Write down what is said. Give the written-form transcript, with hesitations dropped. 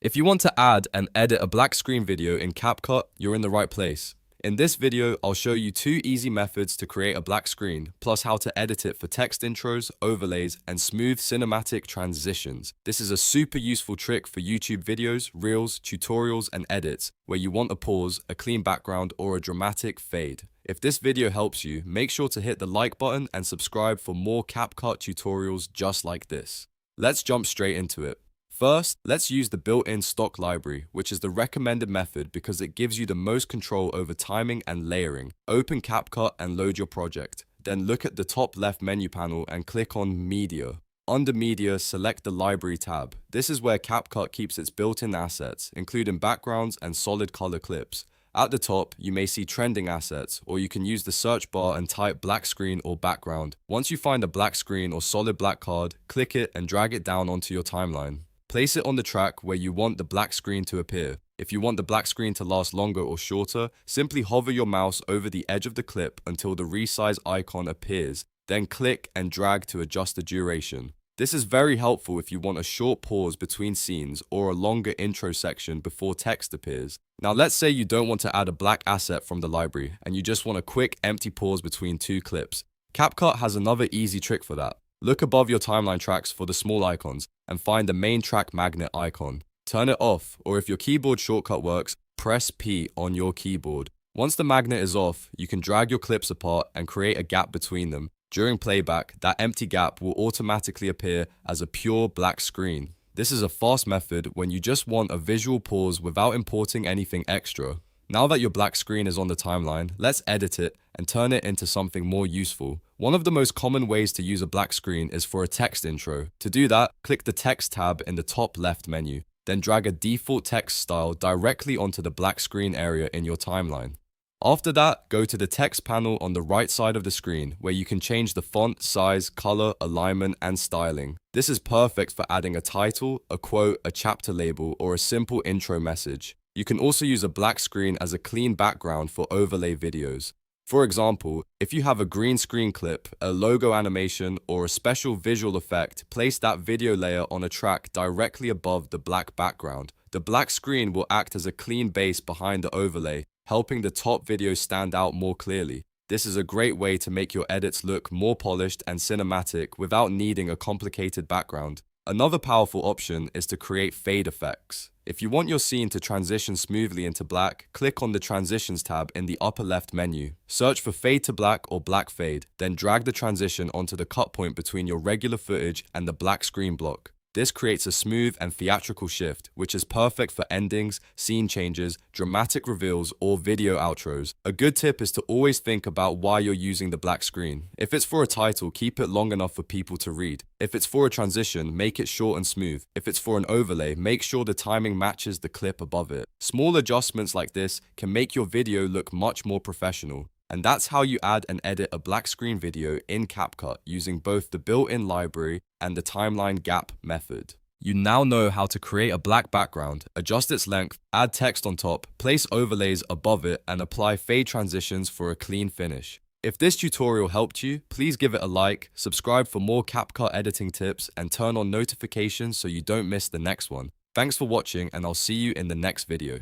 If you want to add and edit a black screen video in CapCut, you're in the right place. In this video, I'll show you 2 easy methods to create a black screen, plus how to edit it for text intros, overlays, and smooth cinematic transitions. This is a super useful trick for YouTube videos, reels, tutorials, and edits, where you want a pause, a clean background, or a dramatic fade. If this video helps you, make sure to hit the like button and subscribe for more CapCut tutorials just like this. Let's jump straight into it. First, let's use the built-in stock library, which is the recommended method because it gives you the most control over timing and layering. Open CapCut and load your project. Then look at the top left menu panel and click on Media. Under Media, select the Library tab. This is where CapCut keeps its built-in assets, including backgrounds and solid color clips. At the top, you may see trending assets, or you can use the search bar and type black screen or background. Once you find a black screen or solid black card, click it and drag it down onto your timeline. Place it on the track where you want the black screen to appear. If you want the black screen to last longer or shorter, simply hover your mouse over the edge of the clip until the resize icon appears, then click and drag to adjust the duration. This is very helpful if you want a short pause between scenes or a longer intro section before text appears. Now let's say you don't want to add a black asset from the library and you just want a quick empty pause between 2 clips. CapCut has another easy trick for that. Look above your timeline tracks for the small icons and find the main track magnet icon. Turn it off, or if your keyboard shortcut works, press P on your keyboard. Once the magnet is off, you can drag your clips apart and create a gap between them. During playback, that empty gap will automatically appear as a pure black screen. This is a fast method when you just want a visual pause without importing anything extra. Now that your black screen is on the timeline, let's edit it and turn it into something more useful. One of the most common ways to use a black screen is for a text intro. To do that, click the Text tab in the top left menu. Then drag a default text style directly onto the black screen area in your timeline. After that, go to the text panel on the right side of the screen where you can change the font, size, color, alignment, and styling. This is perfect for adding a title, a quote, a chapter label, or a simple intro message. You can also use a black screen as a clean background for overlay videos. For example, if you have a green screen clip, a logo animation, or a special visual effect, place that video layer on a track directly above the black background. The black screen will act as a clean base behind the overlay, helping the top video stand out more clearly. This is a great way to make your edits look more polished and cinematic without needing a complicated background. Another powerful option is to create fade effects. If you want your scene to transition smoothly into black, click on the Transitions tab in the upper left menu. Search for Fade to Black or Black Fade, then drag the transition onto the cut point between your regular footage and the black screen block. This creates a smooth and theatrical shift, which is perfect for endings, scene changes, dramatic reveals, or video outros. A good tip is to always think about why you're using the black screen. If it's for a title, keep it long enough for people to read. If it's for a transition, make it short and smooth. If it's for an overlay, make sure the timing matches the clip above it. Small adjustments like this can make your video look much more professional. And that's how you add and edit a black screen video in CapCut using both the built-in library and the timeline gap method. You now know how to create a black background, adjust its length, add text on top, place overlays above it, and apply fade transitions for a clean finish. If this tutorial helped you, please give it a like, subscribe for more CapCut editing tips, and turn on notifications so you don't miss the next one. Thanks for watching, and I'll see you in the next video.